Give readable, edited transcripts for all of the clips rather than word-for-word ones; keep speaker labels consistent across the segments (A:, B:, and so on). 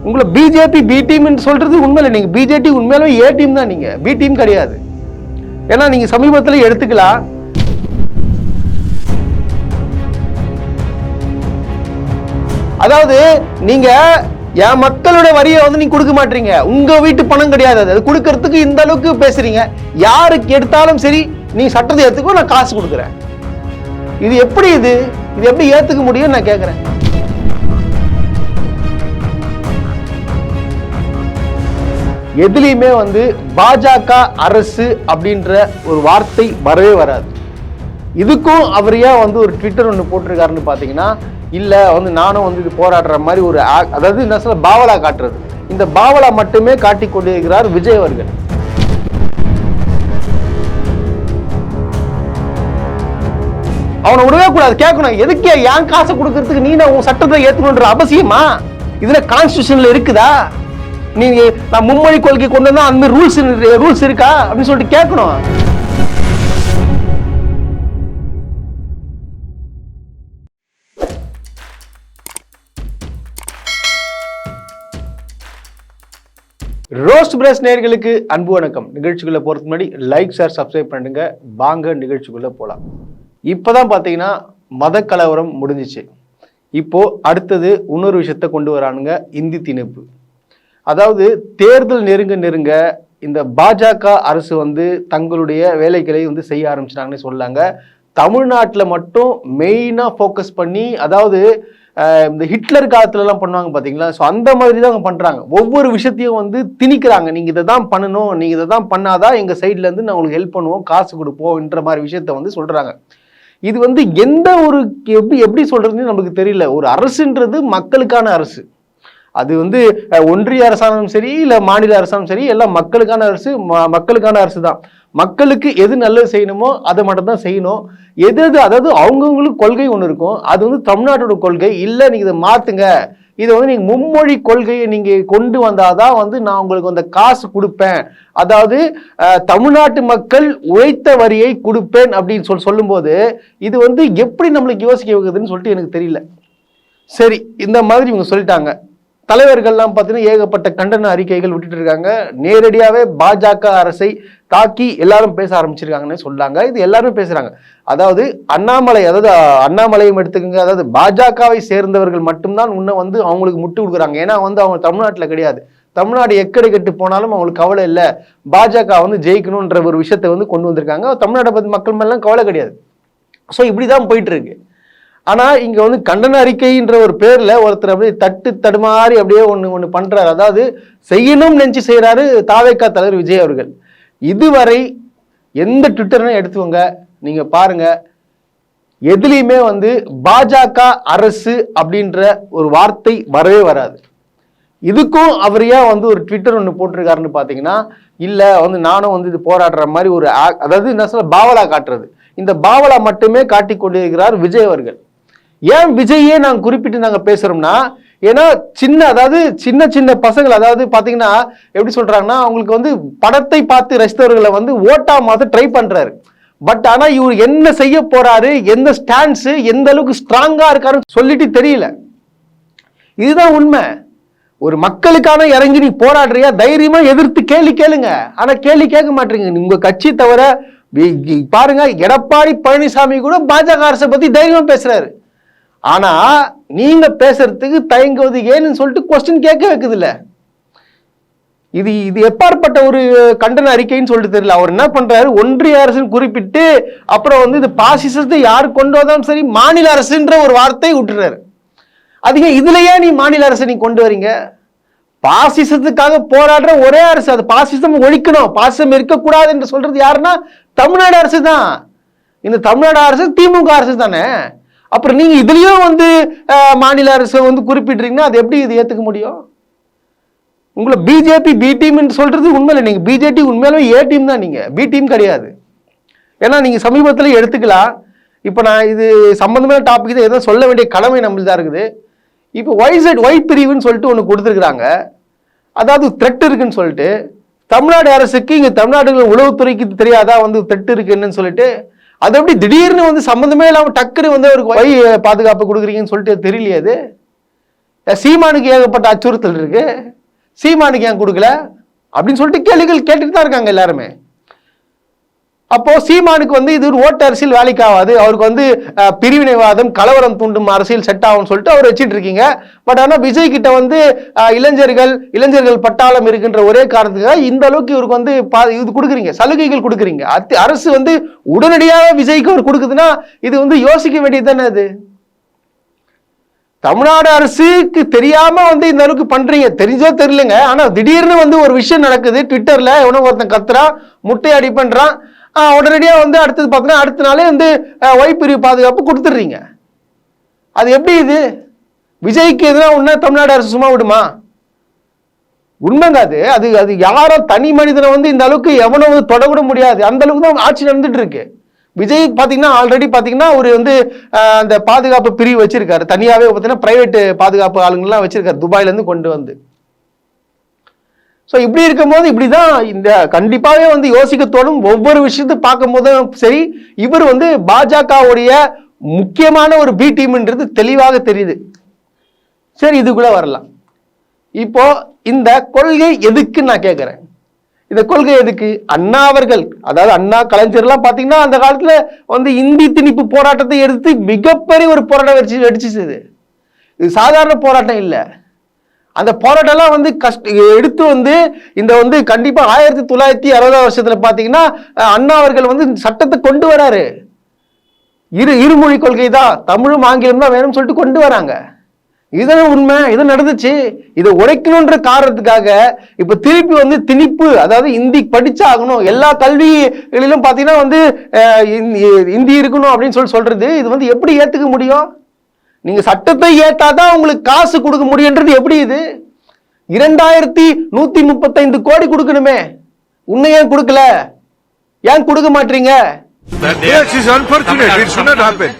A: உங்களை BJP B team சொல்றது உண்மையில நீங்க பிஜேபி உண்மையிலே ஏ டீம் தான், நீங்க பி டீம் கிடையாது. ஏன்னா நீங்க சமீபத்தில் எடுத்துக்கலாம், அதாவது நீங்க என் மக்களோட வரியை வந்து நீங்க கொடுக்க மாட்டீங்க, உங்க வீட்டு பணம் கிடையாது, அது கொடுக்கறதுக்கு இந்த அளவுக்கு பேசுறீங்க. யாருக்கு எடுத்தாலும் சரி நீ சட்டத்தை ஏத்துக்கோ, நான் காசு கொடுக்குறேன். இது எப்படி இது எப்படி ஏத்துக்க முடியும் நான் கேட்கிறேன். எதுலையுமே வந்து பாஜக அரசு அப்படின்ற ஒரு வார்த்தை வரவே வராது. இதுக்கும் அவர் ஏன் வந்து ஒரு ட்விட்டர் ஒன்று போட்டிருக்காருன்னு பார்த்தீங்கன்னா, இல்லை வந்து நானும் வந்து இது போராடுற மாதிரி ஒரு அதாவது என்ன சொல்ல பாவலா காட்டுறது, இந்த பாவலா மட்டுமே காட்டிக் கொண்டிருக்கிறார் விஜய் அவர்கள். அவனை விடவே கூடாது, கேட்கணும். எதுக்கு ஏன் காசை கொடுக்கறதுக்கு நீ உன் சட்டத்தை ஏற்றுக்கணுன்ற அவசியமா இதுல கான்ஸ்டிடியூஷன்ல இருக்குதா? நீங்க நான் மும்மொழி கொள்கை கொண்டு வந்தா அந்த ரூல்ஸ் இருக்கா அப்படின்னு சொல்லிட்டு கேட்கணும். ரோஸ்ட் பிரஸ் நேயர்களுக்கு அன்பு வணக்கம். நிகழ்ச்சிக்குள்ள போறதுக்கு முன்னாடி லைக் ஷேர் சப்ஸ்கிரைப் பண்ணுங்க. வாங்க நிகழ்ச்சிக்குள்ள போலாம். இப்பதான் பாத்தீங்கன்னா மத கலவரம் முடிஞ்சிச்சு. இப்போ அடுத்தது இன்னொரு விஷயத்த கொண்டு வரானுங்க, இந்தி திணிப்பு. அதாவது தேர்தல் நெருங்க இந்த பாஜக அரசு வந்து தங்களுடைய வேலைகளை வந்து செய்ய ஆரம்பிச்சிட்டாங்கன்னு சொல்லாங்க. தமிழ்நாட்டில் மட்டும் மெயினா ஃபோக்கஸ் பண்ணி, அதாவது இந்த ஹிட்லர் காலத்துல எல்லாம் பண்ணுவாங்க பாத்தீங்களா, ஸோ அந்த மாதிரி தான் அவங்க பண்றாங்க. ஒவ்வொரு விஷயத்தையும் வந்து திணிக்கிறாங்க. நீங்க இதை தான் பண்ணணும், நீங்க இதை தான் பண்ணாதான் எங்க சைட்ல இருந்து நான் உங்களுக்கு ஹெல்ப் பண்ணுவோம், காசு கொடுப்போம்ன்ற மாதிரி விஷயத்த வந்து சொல்றாங்க. இது வந்து எந்த ஒரு எப்படி சொல்றதுன்னு நமக்கு தெரியல. ஒரு அரசுன்றது மக்களுக்கான அரசு. அது வந்து ஒன்றிய அரசாங்கம் சரி இல்ல மாநில அரசாங்கம் சரி, எல்லாம் மக்களுக்கான அரசு. மக்களுக்கான அரசு தான். மக்களுக்கு எது நல்லது செய்யணுமோ அதை மட்டும் தான் செய்யணும். அதாவது அவங்கவுங்களுக்கு கொள்கை ஒன்று இருக்கும். அது வந்து தமிழ்நாட்டோட கொள்கை இல்லை, நீங்க இதை மாத்துங்க, இதை வந்து நீங்க மும்மொழி கொள்கையை நீங்க கொண்டு வந்தாதான் வந்து நான் உங்களுக்கு அந்த காசு கொடுப்பேன், அதாவது தமிழ்நாட்டு மக்கள் உழைத்த வரியை கொடுப்பேன் அப்படின்னு சொல்லும் போது இது வந்து எப்படி நம்மளுக்கு யோசிக்க வைக்குதுன்னு சொல்லிட்டு எனக்கு தெரியல. சரி, இந்த மாதிரி இவங்க சொல்லிட்டாங்க. தலைவர்கள்லாம் பார்த்தீங்கன்னா ஏகப்பட்ட கண்டன அறிக்கைகள் விட்டுட்டு இருக்காங்க. நேரடியாகவே பாஜக அரசை தாக்கி எல்லாரும் பேச ஆரம்பிச்சிருக்காங்கன்னு சொல்லாங்க. இது எல்லாருமே பேசுறாங்க. அதாவது அண்ணாமலையும் எடுத்துக்கோங்க. அதாவது பாஜகவை சேர்ந்தவர்கள் மட்டும்தான் இன்னும் வந்து அவங்களுக்கு முட்டு கொடுக்குறாங்க. ஏன்னா வந்து அவங்க தமிழ்நாட்டில் கிடையாது. தமிழ்நாடு எக்கடை கட்டு போனாலும் அவங்களுக்கு கவலை இல்லை, பாஜக வந்து ஜெயிக்கணும்ன்ற ஒரு விஷயத்தை வந்து கொண்டு வந்திருக்காங்க. தமிழ்நாட்டை பற்றி மக்கள் மேலாம் கவலை கிடையாது. ஸோ இப்படிதான் போயிட்டு இருக்கு. ஆனா இங்க வந்து கண்டன அறிக்கைன்ற ஒரு பேர்ல ஒருத்தர் அப்படியே தடுமாறி அப்படியே ஒண்ணு பண்றாரு. அதாவது செய்யணும்னு நினைச்சு செய்யறாரு தாவேகா தலைவர் விஜய் அவர்கள். இதுவரை எந்த ட்விட்டர்னு எடுத்துவங்க நீங்க பாருங்க, எதுலையுமே வந்து பாஜக அரசு அப்படின்ற ஒரு வார்த்தை வரவே வராது. இதுக்கும் அவர் ஏன் வந்து ஒரு ட்விட்டர் ஒன்று போட்டிருக்காருன்னு பாத்தீங்கன்னா, இல்ல வந்து நானும் வந்து இது போராடுற மாதிரி ஒரு அதாவது என்ன சொல்ல பாவலா காட்டுறது, இந்த பாவலா மட்டுமே காட்டிக் கொண்டிருக்கிறார் விஜய் அவர்கள். ஏன் விஜயே நாங்க குறிப்பிட்டு நாங்க பேசுறோம்னா, ஏன்னா அதாவது சின்ன பசங்கள், அதாவது பாத்தீங்கன்னா எப்படி சொல்றாங்கன்னா, அவங்களுக்கு வந்து படத்தை பார்த்து ரசித்தவர்களை வந்து ஓட்டா மாத்த ட்ரை பண்றாரு. பட் ஆனா இவர் என்ன செய்ய போறாரு, எந்த ஸ்டாண்ட்ஸ், எந்த அளவுக்கு ஸ்ட்ராங்கா இருக்காருன்னு சொல்லிட்டு தெரியல. இதுதான் உண்மை. ஒரு மக்களுக்கான இறங்கி நீ போராடுறியா, தைரியமா எதிர்த்து கேள்வி கேளுங்க. ஆனா கேள்வி கேட்க மாட்டீங்க. உங்க கட்சி தவிர பாருங்க, எடப்பாடி பழனிசாமி கூட பாஜக அரசை பத்தி தைரியமா பேசுறாரு. ஆனா நீங்க பேசுறதுக்கு தயங்குவது ஏன்னு சொல்லிட்டு கொஸ்டின் கேட்க வைக்குது இல்ல. இது எப்பாற்பட்ட ஒரு கண்டன அறிக்கைன்னு சொல்லிட்டு தெரியல. அவர் என்ன பண்றாரு, ஒன்றிய அரசுன்னு குறிப்பிட்டு அப்புறம் வந்து இது பாசிசத்தை யாரு கொண்டு வந்தாலும் சரி மாநில அரசுன்ற ஒரு வார்த்தையை விட்டுறாரு. அதிக இதுலயே நீ மாநில அரசு நீ கொண்டு வரீங்க. பாசிசத்துக்காக போராடுற ஒரே அரசு, அது பாசிசம் ஒழிக்கணும், பாசிசம் இருக்கக்கூடாது என்று சொல்றது யாருன்னா தமிழ்நாடு அரசு தான். இந்த தமிழ்நாடு அரசு திமுக அரசு தானே. அப்புறம் நீங்க இதுலயும் வந்து மாநில அரசு வந்து குறிப்பிடுறீங்கன்னா அது எப்படி இது ஏத்துக்க முடியும்? உங்களை பிஜேபி பி டீம் சொல்றது உண்மையில நீங்க பிஜேபி உண்மையிலே ஏ டீம் தான், நீங்க பி டீம் கிடையாது. ஏன்னா நீங்க சமீபத்தில் எடுத்துக்கலாம். இப்ப நான் இது சம்பந்தமான டாபிக் தான், எதோ சொல்ல வேண்டிய கடமை நம்மள்தான் இருக்குது. இப்போ ஒய் பிரிவுன்னு சொல்லிட்டு ஒன்று கொடுத்துருக்குறாங்க. அதாவது த்ரெட் இருக்குன்னு சொல்லிட்டு தமிழ்நாடு அரசுக்கு, இங்க தமிழ்நாடு உளவுத்துறைக்கு தெரியாதா வந்து த்ரெட் இருக்குன்னு சொல்லிட்டு, அது எப்படி திடீர்னு வந்து சம்பந்தமே இல்லாம டக்குன்னு வந்து ஒரு ஒய் பாதுகாப்பு கொடுக்குறீங்கன்னு சொல்லிட்டு தெரியலையே. அது சீமானுக்கு ஏகப்பட்ட அச்சுறுத்தல் இருக்கு, சீமானுக்கு ஏன் கொடுக்கல அப்படின்னு சொல்லிட்டு கேள்விகள் கேட்டுட்டு தான் இருக்காங்க எல்லாருமே. அப்போ சீமானுக்கு வந்து இது ஒரு ஓட்டு அரசியல் வேலைக்கு ஆகாது, அவருக்கு வந்து பிரிவினைவாதம் கலவரம் தூண்டும் அரசியல் செட் ஆகும்னு சொல்லிட்டு அவர் வச்சுட்டு இருக்கீங்க. பட் ஆனால் விஜய் கிட்ட வந்து இளைஞர்கள் பட்டாளம் இருக்கின்ற ஒரே காரணத்துக்காக இந்த அளவுக்கு இவருக்கு வந்து இது கொடுக்குறீங்க, சலுகைகள் கொடுக்குறீங்க. அரசு வந்து உடனடியாக விஜய்க்கு அவர் கொடுக்குதுன்னா இது வந்து யோசிக்க வேண்டியது தானே. அது தமிழ்நாடு அரசுக்கு தெரியாம வந்து இந்த அளவுக்கு பண்றீங்க, தெரிஞ்சோ தெரியலங்க. ஆனா திடீர்னு வந்து ஒரு விஷயம் நடக்குது, ட்விட்டர்ல எவனோ ஒருத்தன் கத்துறான், முட்டை அடி பண்றான், உடனடியா வந்து அடுத்தது பார்த்தீங்கன்னா அடுத்த நாளே வந்து ஒய் பிரிவு பாதுகாப்பு கொடுத்துடுறீங்க. அது எப்படி இது? விஜய்க்கு எதுனா ஒண்ணு தமிழ்நாடு அரசு சும்மா விடுமா? உண்மைங்க. அது அது யாரோ தனி மனிதனை வந்து இந்த அளவுக்கு எவனோ வந்து தொடக்கூட முடியாது, அந்த அளவுக்கு தான் ஆட்சி நடந்துட்டு இருக்கு. விஜய் பாத்தீங்கன்னா ஆல்ரெடி பாத்தீங்கன்னா ஒரு வந்து அந்த பாதுகாப்பு பிரிவு வச்சிருக்காரு, தனியாவே பாத்தீங்கன்னா பிரைவேட் பாதுகாப்பு ஆளுங்கள்லாம் வச்சிருக்காரு, துபாயில இருந்து கொண்டு வந்து. ஸோ இப்படி இருக்கும்போது இப்படிதான் இந்த கண்டிப்பாவே வந்து யோசிக்க தோணும். ஒவ்வொரு விஷயத்தை பார்க்கும் போதும் சரி, இவர் வந்து பாஜகவுடைய முக்கியமான ஒரு பி டீம்ன்றது தெளிவாக தெரியுது. சரி, இது கூட வரலாம். இப்போ இந்த கொள்கை எதுக்கு நான் கேட்கிறேன், இந்த கொள்கை எதுக்கு? அண்ணா அவர்கள், அதாவது அண்ணா கலைஞர்லாம் பாத்தீங்கன்னா அந்த காலத்துல வந்து இந்தி திணிப்பு போராட்டத்தை எடுத்து மிகப்பெரிய ஒரு போராட்டம் வெடிச்சுது. இது சாதாரண போராட்டம் இல்லை. அந்த போராட்டம்லாம் வந்து எடுத்து வந்து இந்த வந்து கண்டிப்பா 1960 வருஷத்துல பாத்தீங்கன்னா அண்ணா அவர்கள் வந்து சட்டத்தை கொண்டு வராரு. இருமொழி கொள்கை தான், தமிழும் ஆங்கிலம் தான் வேணும்னு சொல்லிட்டு கொண்டு வராங்க. இதுதான் உண்மை, இது நடந்துச்சு. இதை உடைக்கணும்ன்ற காரணத்துக்காக இப்ப திருப்பி வந்து திணிப்பு, அதாவது இந்தி படிச்சாகணும், எல்லா கல்விகளிலும் பாத்தீங்கன்னா வந்து இந்தி இருக்கணும் அப்படின்னு சொல்றது, இது வந்து எப்படி ஏத்துக்க முடியும்? நீங்க சட்டத்தை ஏத்தாதான் உங்களுக்கு காசு கொடுக்க முடியுன்றது எப்படி? இது 2135 கோடி கொடுக்கணுமே, உன்னை ஏன் கொடுக்கல? ஏன் கொடுக்க மாட்டீங்க?
B: Yes, it's unfortunate. It should not happen.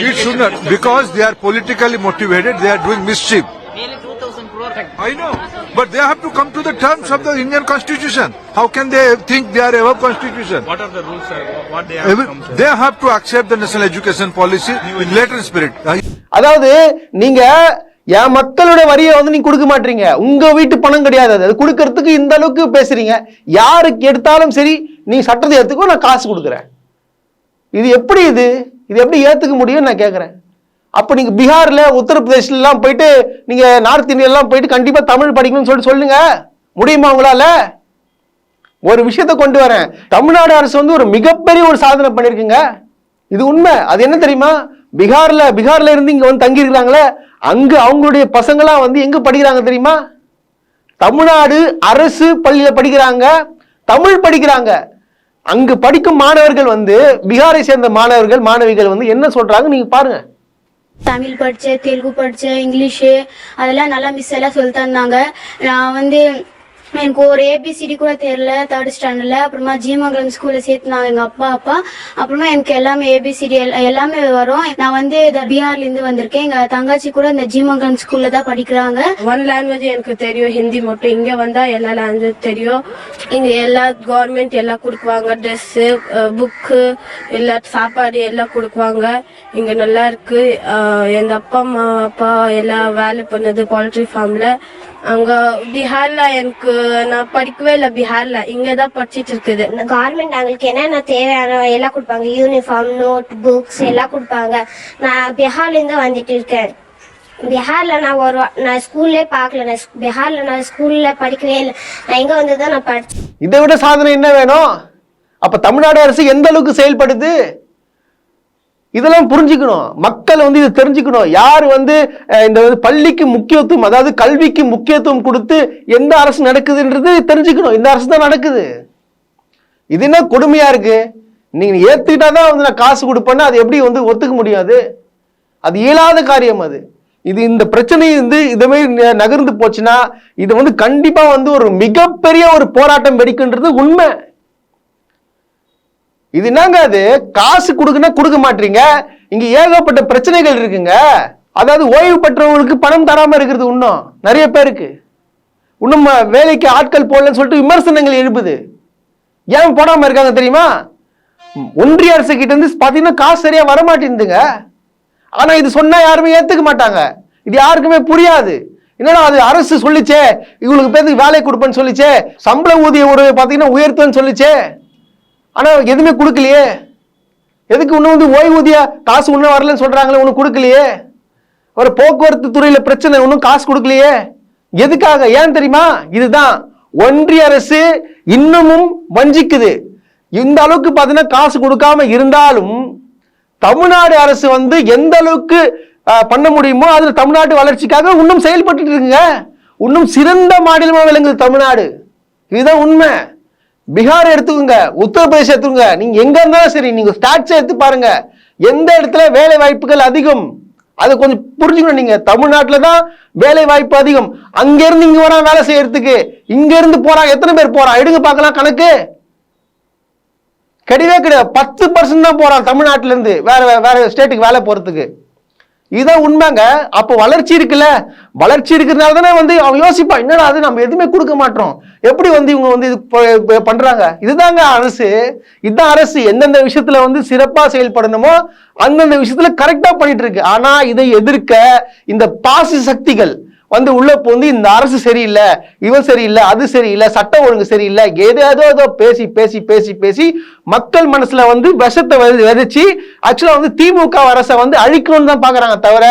B: It should not, because they are politically motivated. They are doing mischief.
C: Nearly 2,000 crore.
B: I know, but they have to come to the terms of the Indian Constitution. How can they think they are above Constitution?
D: What are the rules, sir? What they have to come to?
B: They have to accept the national education policy in letter and spirit.
A: அதாவது நீங்க என் மக்களுடைய வரியை வந்து நீங்க கொடுக்க மாட்டீங்க, உங்க வீட்டு பணம் கிடையாது, அது கொடுக்கறதுக்கு இந்த அளவுக்கு பேசுறீங்க. யாருக்கு எடுத்தாலும் சரி, நீ சட்டத்தை எடுத்துக்கோ, நான் காசு கொடுக்குறேன். இது எப்படி? இது எப்படி ஏத்துக்க முடியும் நான் கேட்கிறேன். அப்ப நீங்க பீகார்ல உத்தரப்பிரதேஷ்ல எல்லாம் போயிட்டு, நீங்க நார்த் இந்தியா எல்லாம் போயிட்டு கண்டிப்பா தமிழ் படிக்கணும்னு சொல்லுங்க, முடியுமா உங்களால? ஒரு விஷயத்தை கொண்டு வரேன், தமிழ்நாடு அரசு வந்து ஒரு மிகப்பெரிய ஒரு சாதனை பண்ணிருக்குங்க, இது உண்மை. அது என்ன தெரியுமா? பீகார்ல இருந்து இங்க வந்து தங்கி இருக்கிறாங்களே, அங்க அவங்களுடைய பசங்களாம் வந்து எங்க படிக்கிறாங்க தெரியுமா? தமிழ்நாடு அரசு பள்ளியில படிக்கிறாங்க, தமிழ் படிக்கிறாங்க. அங்கு படிக்கும் மாணவர்கள் வந்து பீகாரை சேர்ந்த மாணவிகள் வந்து என்ன சொல்றாங்க நீங்க பாருங்க.
E: தமிழ் படிச்சேன், தெலுங்கு படிச்சேன், இங்கிலீஷு அதெல்லாம் நல்லா மிஸ் எல்லாம் சொல்லி தந்தாங்க. நான் வந்து எனக்கு ஒரு ஏபிசிடி கூட தெரியல 3rd ஸ்டாண்டர்ட்ல. அப்புறமா ஜீமங்கலம் ஸ்கூல்ல சேர்த்துனாங்க எங்க அப்பா. அப்புறமா எனக்கு எல்லாமே ஏபிசிடி எல்லாமே வரும். நான் வந்து பீகார்ல இருந்து வந்திருக்கேன். எங்க தங்கச்சி கூட இந்த ஜீமங்கலம் ஸ்கூல்ல தான் படிக்கிறாங்க.
F: 1 லாங்குவேஜ் எனக்கு தெரியும், ஹிந்தி மட்டும். இங்க வந்தா எல்லா லாங்குவேஜ் தெரியும். இங்க எல்லா கவர்மெண்ட் எல்லாம் கொடுக்குவாங்க, ட்ரெஸ், புக்கு, எல்லா சாப்பாடு எல்லாம் கொடுக்குவாங்க. இங்க நல்லா இருக்கு. எங்க அப்பா எல்லாம் வேலை பண்ணது போல்ட்ரி ஃபார்ம்ல. அங்க பீகார்ல எனக்கு நான் படிக்கவே இல்லை, பீகார்ல இங்கதான் படிச்சிட்டு இருக்குது.
G: கவர்மெண்ட் அவங்களுக்கு என்னென்ன தேவையான எல்லாம் கொடுப்பாங்க, யூனிஃபார்ம், நோட் புக்ஸ் எல்லாம் கொடுப்பாங்க. நான் பீகார்ல இருந்து வந்துட்டு இருக்கேன். பீகார்ல நான் ஸ்கூல்லே பார்க்கல, பீகார்ல நான் ஸ்கூல்ல படிக்கவே இல்லை. நான் எங்க வந்துதான் நான் படிச்சேன்.
A: இதை விட சாதனை என்ன வேணும்? அப்ப தமிழ்நாடு அரசு எந்த அளவுக்கு செயல்படுது இதெல்லாம் புரிஞ்சுக்கணும். மக்கள் வந்து இதை தெரிஞ்சுக்கணும். யார் வந்து இந்த பள்ளிக்கு முக்கியத்துவம், அதாவது கல்விக்கு முக்கியத்துவம் கொடுத்து எந்த அரசு நடக்குதுன்றது தெரிஞ்சுக்கணும். இந்த அரசு தான் நடக்குது. இது என்ன கொடுமையா இருக்கு? நீங்க ஏத்துக்கிட்டாதான் வந்து நான் காசு கொடுப்பேன்னா அது எப்படி வந்து ஒத்துக்க முடியாது? அது இயலாத காரியம். இது இந்த பிரச்சனை வந்து இதை மாதிரி நகர்ந்து போச்சுன்னா இது வந்து கண்டிப்பா வந்து ஒரு மிகப்பெரிய ஒரு போராட்டம் வெடிக்குன்றது உண்மை. இது என்னங்க? அது காசு கொடுக்குன்னா கொடுக்க மாட்டீங்க. இங்க ஏகப்பட்ட பிரச்சனைகள் இருக்குங்க. அதாவது ஓய்வு பெற்றவங்களுக்கு பணம் தராம இருக்கிறது இன்னும் நிறைய பேருக்கு. இன்னும் வேலைக்கு ஆட்கள் போடலன்னு சொல்லிட்டு விமர்சனங்கள் எழுப்புது. ஏன் போடாம இருக்காங்க தெரியுமா? ஒன்றிய அரசு கிட்ட இருந்து பாத்தீங்கன்னா காசு சரியா வரமாட்டேங்குதுங்க. ஆனா இது சொன்னா யாருமே ஏத்துக்க மாட்டாங்க. இது யாருக்குமே புரியாது. என்னடா அது அரசு சொல்லிச்சே இவங்களுக்கு பேருக்கு வேலை கொடுப்பேன்னு சொல்லிச்சே, சம்பள ஊதிய ஒரு பாத்தீங்கன்னா உயர்த்துன்னு சொல்லிச்சே, ஆனா எதுவுமே கொடுக்கலையே. எதுக்கு இன்னும் வந்து ஓய்வூதிய காசு இன்னும் வரலன்னு சொல்றாங்களே, ஒன்னும் கொடுக்கலையே. ஒரு போக்குவரத்து துறையில பிரச்சனை, ஒன்னும் காசு கொடுக்கலையே. எதுக்காக? ஏன் தெரியுமா? இதுதான் ஒன்றிய அரசு இன்னமும் வஞ்சிக்குது. இந்த அளவுக்கு பாத்தீங்கன்னா காசு கொடுக்காம இருந்தாலும் தமிழ்நாடு அரசு வந்து எந்த அளவுக்கு பண்ண முடியுமோ அதுல தமிழ்நாட்டு வளர்ச்சிக்காக இன்னும் செயல்பட்டு இருக்குங்க. இன்னும் சிறந்த மாநிலமா விளங்குது தமிழ்நாடு. இதுதான் உண்மை. பீகார் எடுத்துக்கோங்க, உத்தரப்பிரதேசம் எடுத்துக்கோங்க, நீங்க எங்க இருந்தாலும் சரி, நீங்க ஸ்டாட்ஸ் எடுத்து பாருங்க, எந்த இடத்துல வேலை வாய்ப்புகள் அதிகம் அது கொஞ்சம் புரிஞ்சுக்கணும். நீங்க தமிழ்நாட்டுல தான் வேலை வாய்ப்பு அதிகம். அங்க இருந்து இங்க வரான் வேலை செய்யறதுக்கு, இங்க இருந்து போறான். எத்தனை பேர் போறான் எடுங்க பார்க்கலாம் கணக்கு. கிடையவே கிடையாது. 10% தான் போறான் தமிழ்நாட்டில இருந்து வேற ஸ்டேட்டுக்கு வேலை போறதுக்கு. இதுதான் உண்மைங்க. அப்போ வளர்ச்சி இருக்குல்ல, வளர்ச்சி இருக்கிறதுனால தானே வந்து அவன் யோசிப்பான், என்னடா அது நம்ம எதுவுமே கொடுக்க மாட்டோம், எப்படி வந்து இவங்க வந்து இது பண்றாங்க. இதுதாங்க அரசு. இதுதான் அரசு. எந்தெந்த விஷயத்துல வந்து சிறப்பா செயல்படணுமோ அந்தந்த விஷயத்துல கரெக்டா பண்ணிட்டு இருக்கு. ஆனா இதை எதிர்க்க இந்த பாசி சக்திகள் வந்து உள்ள போந்து இந்த அரசு சரியில்லை, இவன் சரியில்லை, அது சரியில்லை, சட்டம் ஒழுங்கு சரியில்லை, ஏதோ பேசி பேசி பேசி பேசி மக்கள் மனசுல வந்து விஷத்தை விதைச்சு ஆக்சுவலா வந்து திமுக அரசை வந்து அழிக்கணும்னு தான் பாக்குறாங்க, தவிர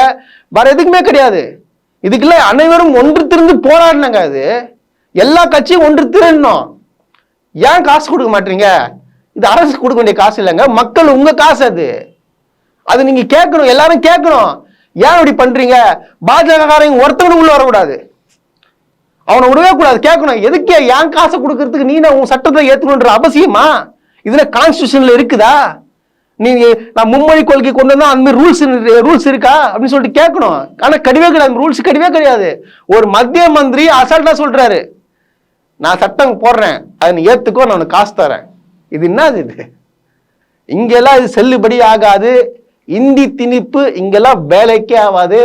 A: வேற எதுக்குமே கிடையாது. இதுக்குள்ள அனைவரும் ஒன்று திரண்டு போராடினாங்க. அது எல்லா கட்சியும் ஒன்று திரண்டணும். ஏன் காசு கொடுக்க மாட்டீங்க? இது அரசு கொடுக்க வேண்டிய காசு இல்லைங்க, மக்கள் உங்க காசு. அது நீங்க கேட்கணும், எல்லாரும் கேட்கணும். ஏன் இப்படி பண்றீங்க? பாஜகக்காரங்க ஒருத்தவனும் உள்ள வரக்கூடாது, அவனை விடவே கூடாது. கேட்கணும், எதுக்கே ஏன் காசை கொடுக்கறதுக்கு நீ உன் சட்டத்தை ஏத்துக்கணுன்ற அவசியமா? இதுல கான்ஸ்டிடியூஷன்ல இருக்குதா? நீங்க நான் மும்மொழி கொள்கை கொண்டு வந்தா அந்த மாதிரி ரூல்ஸ் இருக்கா அப்படின்னு சொல்லிட்டு கேட்கணும். ஆனா கிடையவே கிடையாது, ரூல்ஸ் கிடையவே கிடையாது. ஒரு மத்திய மந்திரி அசால்ட்டா சொல்றாரு, நான் சட்டம் போடுறேன், அதை நீ ஏத்துக்கோ, நான் உனக்கு காசு தரேன். இது என்னது? இது இங்கெல்லாம் இது செல்லுபடி ஆகாது. இந்தி திணிப்பு இங்கெல்லாம் வேலைக்கே ஆகாது.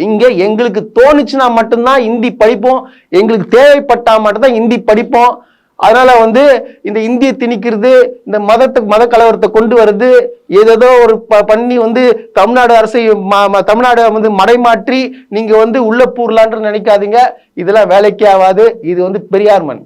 A: இங்க எங்களுக்கு தோணுச்சுன்னா மட்டும்தான் இந்தி படிப்போம், எங்களுக்கு தேவைப்பட்டா மட்டும்தான் இந்தி படிப்போம். அதனால வந்து இந்த இந்திய திணிக்கிறது, இந்த மத கலவரத்தை கொண்டு வருது, ஏதோ ஒரு பண்ணி வந்து தமிழ்நாடு அரசை தமிழ்நாடு வந்து மடைமாற்றி நீங்க வந்து உள்ள பூரலான்னு நினைக்காதீங்க. இதெல்லாம் வேலைக்கே ஆகாது. இது வந்து பெரியார் மண்.